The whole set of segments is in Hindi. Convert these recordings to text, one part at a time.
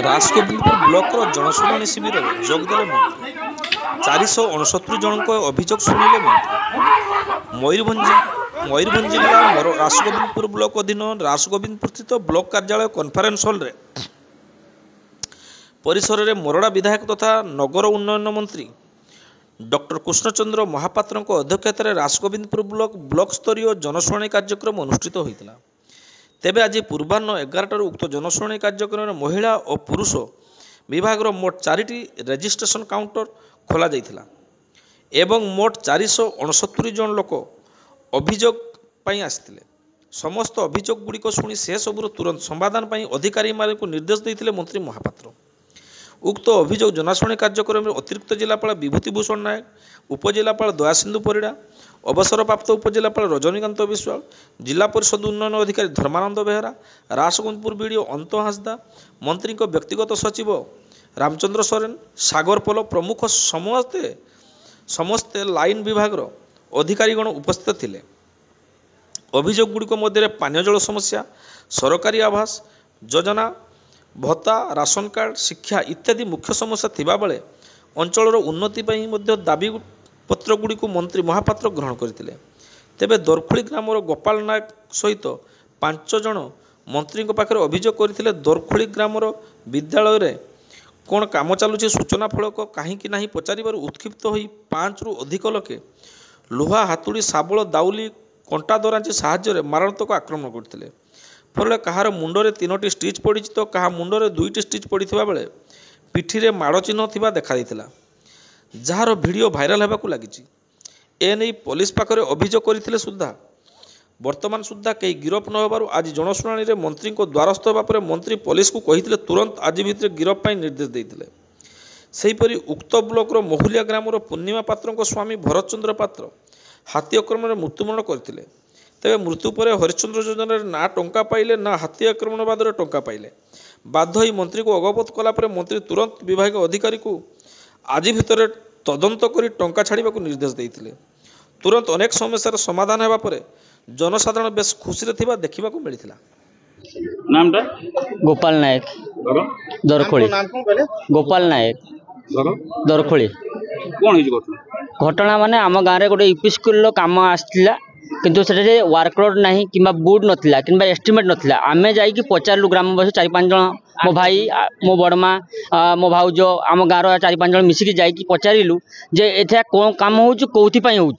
राजगोविंदपुर ब्लॉक जनशुणाणी शिविर जोगदेले मंत्री 469 जनक अभियोग शुणिले मंत्री। मयूरभंज जिला राजगोविंदपुर ब्लॉक अधीन राजगोविंदपुर स्थित ब्लॉक कार्यालय कॉन्फ्रेंस हॉल परिसर में मोरडा विधायक तथा नगर उन्नयन मंत्री डॉक्टर कृष्णचंद्र महापात्र अध्यक्षतार राजगोविंदपुर ब्लॉक स्तरीय जनशुणाणी कार्यक्रम अनुष्ठित होता। तेबे आज पूर्वाह्न 11टार उक्त जनशुणाणी कार्यक्रम में महिला और पुरुष विभाग मोट 4टी रेजिस्ट्रेशन काउंटर खोल जाइथिला एवं मोट 469 जन लोक अभियोग पई आसिथिले। समस्त अभियोग गुड़िक शुणी से सबुर तुरंत समाधान पई अधिकारी मानक निर्देश देइथिले मंत्री महापात्र। उक्त अभियोग जनशुणाणी कार्यक्रम में अतिरिक्त जिलापाल विभूतिभूषण नायक, उपजिलापाल दयासिंधु परिड़ा, अवसरप्राप्त उपजिलापाल रजनीकांत विश्वाल, जिला परिषद उन्नयन अधिकारी धर्मानंद बेहरा, राजगोविंदपुर बीडीओ अंत हांसदा, मंत्री व्यक्तिगत सचिव रामचंद्र सोरेन, सागर पोल प्रमुख समस्ते लाइन विभाग अधिकारीगण उपस्थित थिले। अभियोग गुड़िक मध्य पानीय जल समस्या, सरकारी आवास योजना, भत्ता, राशन कार्ड, शिक्षा इत्यादि मुख्य समस्या थिबा बेले अंचलर उन्नति पई मध्य दाबी पत्र गुड़िक मंत्री महापात्र ग्रहण करथिले। तेबे दरखोली ग्रामर गोपाल नायक सहित 5 जन मंत्री पाखरे अभियोग करथिले। दरखोली ग्रामर विद्यालय रे कोन काम चालुछि सूचना फलक कहीं नहीं पचारिबार उत्क्षिप्त होई 5 रु अधिक लोके लुहा, हातुड़ी, शाबल, दाउली, कंटा दरांची साहाय्य मारात्मक आक्रमण करथिले। फल कहार मुंडरे 3टी स्टिच पड़ी तो कहा मुंडरे 2टी स्टिच पड़ता बेले पिठी माड़ चिन्ह थिबा देखा देइथिला, जार वीडियो भाइराल होगा लगी। एने पुलिस पाखरे अभियोग करथिले सुद्धा वर्तमान सुद्धा कई गिरफ न होबारु आज जनशुणाणी रे मंत्री को द्वारस्थ होगा पर मंत्री पुलिस को कहिथिले तुरंत आज भितर गिरफ पाई निर्देश देइथिले। सेहीपरि उक्त ब्लॉक महुलिया ग्रामर पूर्णिमा पात्र स्वामी भरत चंद्र पात्र हाथी आक्रमण मृत्युवरण करथिले। तेबे मृत्यु पर हरिश्चंद्र योजना ना टंका पाइले ना हाथी आक्रमण बाद टंका पाइले। बाध्य होई मंत्री को अवगत कलापर मंत्री तुरंत विभाग अधिकारी को आज भितर तदंत करी टंका छाड़िबाकू निर्देश देइथिले। तुरंत अनेक समस्यार समाधान हेबा परे जनसाधारण बेस खुशी रे थिबा देखिबाकू मिलिथिला। नामटा गोपाल नायक दरखोली। गोपाल नायक दरखोली। कोन हिज घटना माने आम गाँव में गोटे यूपी स्कूल काम आसला किंतु से वर्कलोड नहीं कि बुड नाला कि एस्टिमेट नाला। आम जाकि पचारू ग्रामवासी 4-5 जन मो भाई मो बड़मा मो भाउज आम गाँव 4-5 जन मिसिकी जाकि पचारू जे एथा कौन काम होपाई हो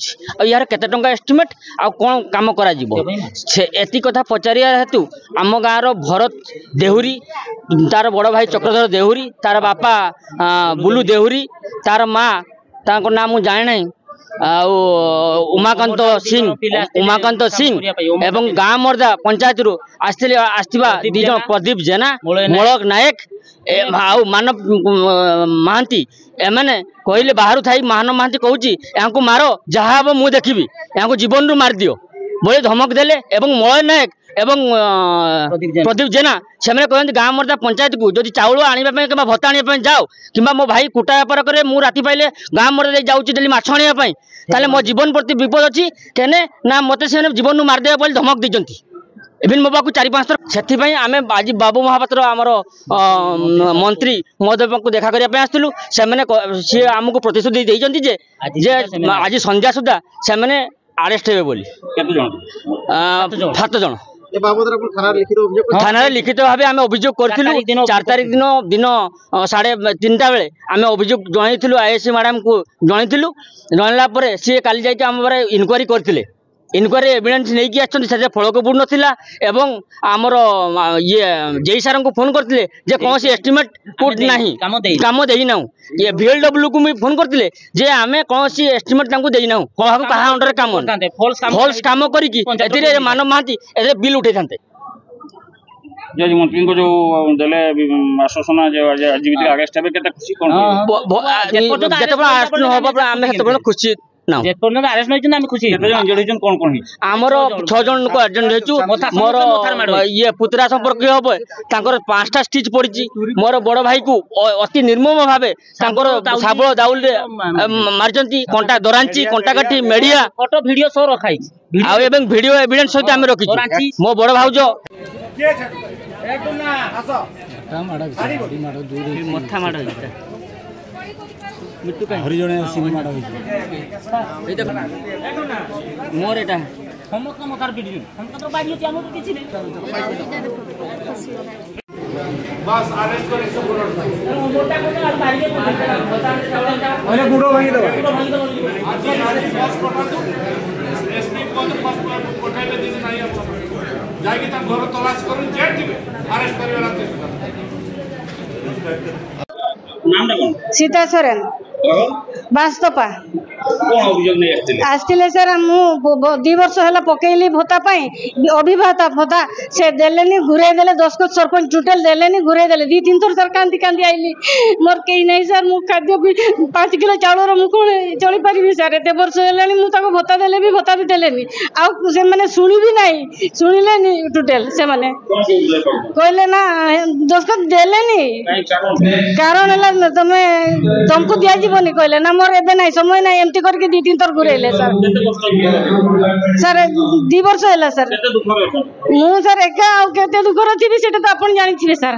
यार केते टंका एस्टिमेट आ कौन काम करा एति कथा पचारिया हेतु आम गाँव भरत देहुरी, तार बड़ भाई चक्रधर देहुरी, तार बापा बुलू देहुरी, तार माँ ताको नाम मुझे जाने नहीं उमाकांत सिंह एवं गाँ मर्दा पंचायत रु आसवा 2 जन प्रदीप जेना, मोलक नायक मानव महांती एमने कहले बाहर थाई मानव महांती कहूँ मारो जहाँ हम मुझे देखी यहाँ जीवन रू मार दियो बोले धमक देले। एवं मलय नायक एवं प्रदीप जेना से कहते गाँ मर्दा पंचायत को जब चाउल आने कि भत्ता आने जाओ कि मो भाई कुटा व्यापार करे मु राति पाइले गाँ मर्दा जाऊँगी डेली माछ आने ताले मो जीवन प्रति विपद अच्छी केने ना मत से जीवन रू मारदे बोली धमक देती इवन मो पाक 4-5 थर से आम आज बाबू महापात्र आमर मंत्री महोदय को देखा करने आसलु से आमको प्रतिश्रुति देते आज संध्या सुधा से अरेस्ट हे बोली 7 जन थाना लिखित भाव आम अभियोग करूँ। 4 तारिख दिन 3:30 बेले आम अभियोग जनइलु आईएससी मैडम को जनइलु जनला सी काली जाइए आम इनक्वारी करते इनक्वारी एविडेंस नहीं आसते फलक बुड नाला एवं आमर ये जेई सार को फोन करते जे कौन सी एस्टिमेट पुट नहीं काम देना ये VLW को भी फोन करते जे आम कौन सी एस्टिमेट देना कहा अंडर काम फॉल्स काम करी मानव महांती बिल उठे था जज मंत्री को जो देले आश्वासन आज भी अरेस्ट हेबे केते खुशी कोन जेते होबा आमे हेते खुशी ना जेपर्यंत अरेस्ट नहीं आम खुशी कौन आमर 6 जन को एजेंट मोर ये पुतरा संपर्क हम तांकर 5टा स्टिच पड़ी मोर बड़ भाई को अति निर्मम भाव शाबल दाउल मार्चंती कंटा दरांची कंटा काठी मेडिया फोटो वीडियो सब रखाई वीडियो एविडेंस सहित आम रखी मो बड़ भाउज मथा माड़ होता मिट्टू का हरि जने सिंह माड़ होई मोर एटा समस्त मथार पिटी समस्त तो बाड़ी होती हमर किछि नै बस अरेस्ट करे सब गुड़ मोटा को मारी के अरे गुड़ो भांगी दबा एसपी को तो पठाइले दिन नाही जाके ता घर तलाश करू जेल दिबे अरेस्ट करबे राते नामटा कोन सीता सोरेन बास्तोपा कोन अभियोग नै आसथिले सर मु 2 वर्ष होला पकेइली भोता पाई अभिभाता भोता से देलेनी घुरे देले 10 को सरपंच टोटल देलेनी घुरे देले 2-3 थोर सर कांदी कांदी आइली मोर केई नै सर मु खाद्य भी 5 किलो चावल रो मु कोन चली परिबी सर एते वर्ष हेलानी मु ताको भोता देले भी भोता भी देलेनी आ से माने सुनी भी नै सुनिलेनी टोटल से माने कहले ना 10 को देलेनी कारण हला तमे तुमको दिया जीवनी कहले ना मोर एबे नै समय नै एमती करके 2-3 थोर घुरेले सर 2 वर्ष होला सर मु सर एका आ केते दुख रथिबी सेटा तो आपण जानि छिबे सर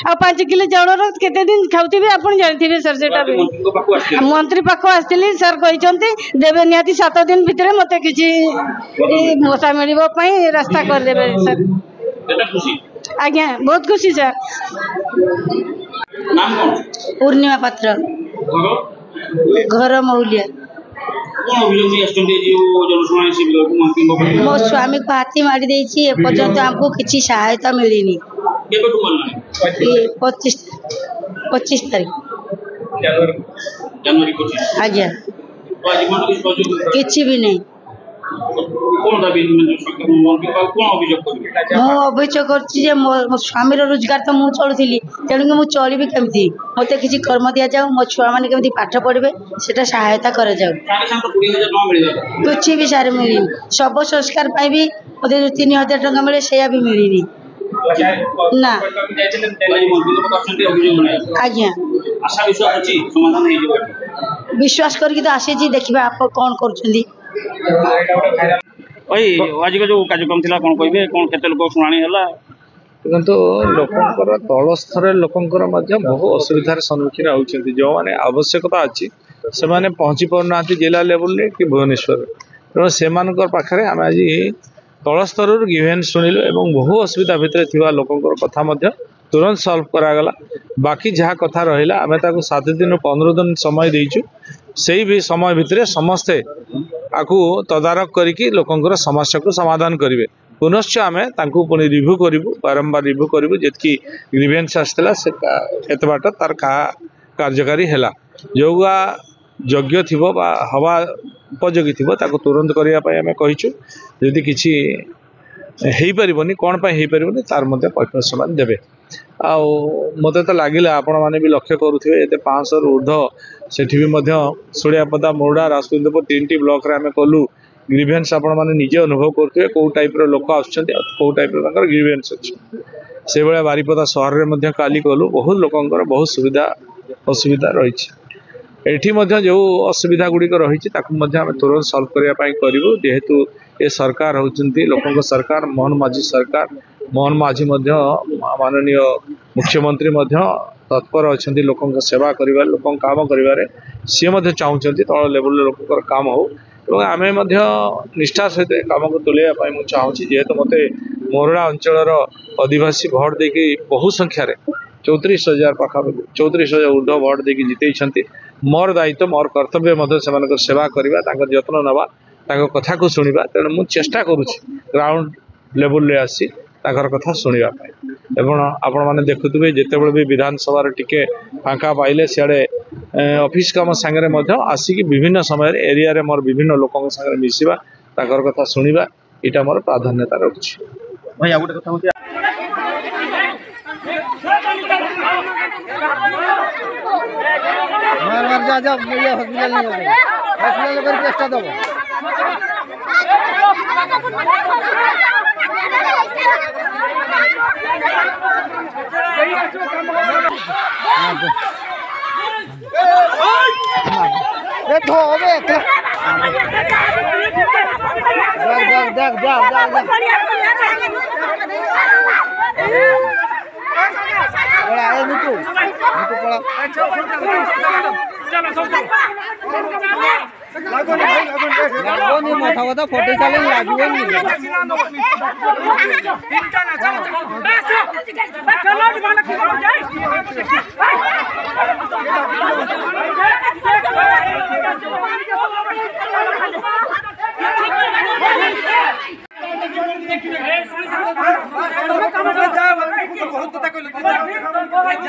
आ 5 किलो चावल रो केते दिन खाउथिबे आपण जानि थिबे सर सेटा भी मंत्री पाखो आस्थिली सर कहिचंती देबे नियाती 7 दिन भितरे मते किछि मोसा मिलिबो पई रास्ता कर देबे सर एटा खुशी आज्ञा बहुत खुशी सर नाम कोन पूर्णिमा पात्र घर मौलिया कोन अभियोग नै आस्टंडी जे जनसुनाई से मंत्री को मो स्वामी को हाथी मारी देछि ए पर्यंत हमको किछि सहायता मिलिनी केबे को बोलना 25 तारीख जनवरी को आज्ञा आज मन किछि भी नहीं कोन दाबी मंत्री को कोन अभियोग करबे मो अभियोग करछि जे मो स्वामी रो रोजगार तो मु चलुथिली तेनु कि मु चलिबी केमथि मते किछि कर्म दिया जाऊ मो छुआ माने केमथि पाठ पढबे सेटा सहायता करे जाऊ सारे साम तो 20000 टका मिलबा किछि भी सारे मिली सब संस्कार पाई भी मते 3000 टका मिले सेया भी मिलिनी ना आज्ञा आशा विश्वास अछि समाधान हे जेबा विश्वास करके तो आसे जी देखिबा आप कोन करछुंदी ओई आज को जो कार्यक्रम थिला कोन कहबे कोन केते लोक सुनानी हला किंतु लोकंकर तल स्तर लोकंकर मध्य बहु असुविधार सम्मुखीन होउछन्ति जो माने आवश्यकता अछि से माने पहुंची परना जिला लेवल रे कि भुवनेश्वर तो सेमानकर पाखरे हम आज तल स्तर गिवेन सुनिलु एवं बहु असुविधा भितर थिवा लोकंकर कथा मध्य तुरंत सॉल्व करागला बाकी जहाँ कथा रहिला आमे ताको 7 दिन 15 दिन समय देइछु सेही भी समय भितर समस्ते आकु तदारक करिकि लोकंकर समस्या को समाधान करिवे पुनश्च आमे तांकु पुनि रिव्यू करिवु बारंबार रिव्यू करिवु जेतकी ग्रीवेंस आस्तला से एत बाट तार कार्यकारी हैला जोगा योग्य थिबो बा हवा उपयोगी थिबो ताको तुरंत करिया पय आमे कहिछु यदि किछि हेई परिबोनी कोन पय हेई परिबोनी तार मध्ये पैठ समान देबे आ मते तो लागिला आपण माने भी लक्ष्य करूथिबे एते 500 रु ऊर्ध्व सेठी भी मध्ये सोडियापदा मोरडा राजकुंदपुर 3टी ब्लॉक रे आमे कलु ग्रीवेंस आपण माने निजे अनुभव करथिबे को टाइप रो लोक आछन्ती को टाइप रो ताकर ग्रीवेंस अछि से बेला बारीपदा शहर रे मध्ये काली कलु बहुत लोकंकर बहुत सुविधा असुविधा रहिछि एठी मध्ये जो असुविधा गुडी को रहिछि ताकु मध्ये हम तुरंत सॉल्व करिया पई करिवु जेहेतु ए सरकार होचंती लोकंक सरकार मोहन माझी सरकार मोहन माझी मध्ये माननीय मुख्यमंत्री मध्ये तत्पर अछंती लोकंक सेवा करिवा लोकंक काम करिवारे से मध्ये चाहुचंती तळ लेवल लोकंकर काम हो एवं आमे मध्ये निष्ठा सहित काम को तुलेया पई मु चाहुची जेहेतु मते मोरडा अंचलर आदिवासी भोट देकी बहु संख्या रे 34000 पाखा 34000 ऊर्ध्व भोट देकी जितेइछंती मोर दायित्व मोर कर्तव्य मध्ये सेमानकर सेवा करिवा तांकर यत्न नबा तांकर कथा को सुनिबा तेणु मु चेष्टा करूची ग्राउंड लेवल रे आसी ताकर कथा सुनिबा पाई एवं आपण माने देखुतबे जेतेबेले भी विधानसभा रे टिके फांका पाइले सियाडे ऑफिस काम संगे मध्ये आसिकी विभिन्न समय एरिया रे मोर विभिन्न लोकन संगे मिसिबा ताकर कथा सुनिबा इटा मोर प्राधान्यता रखछि भाई आ गोटे कथा होती मार मार जा जा ये हॉस्पिटल नहीं होगा हॉस्पिटल कर टेस्ट दो ए धोबे देख देख जा जा पड़ा ए नीतू पड़ा लागोनी मोठा होता फोटो चालेल लागोनी बहुत कथा कहले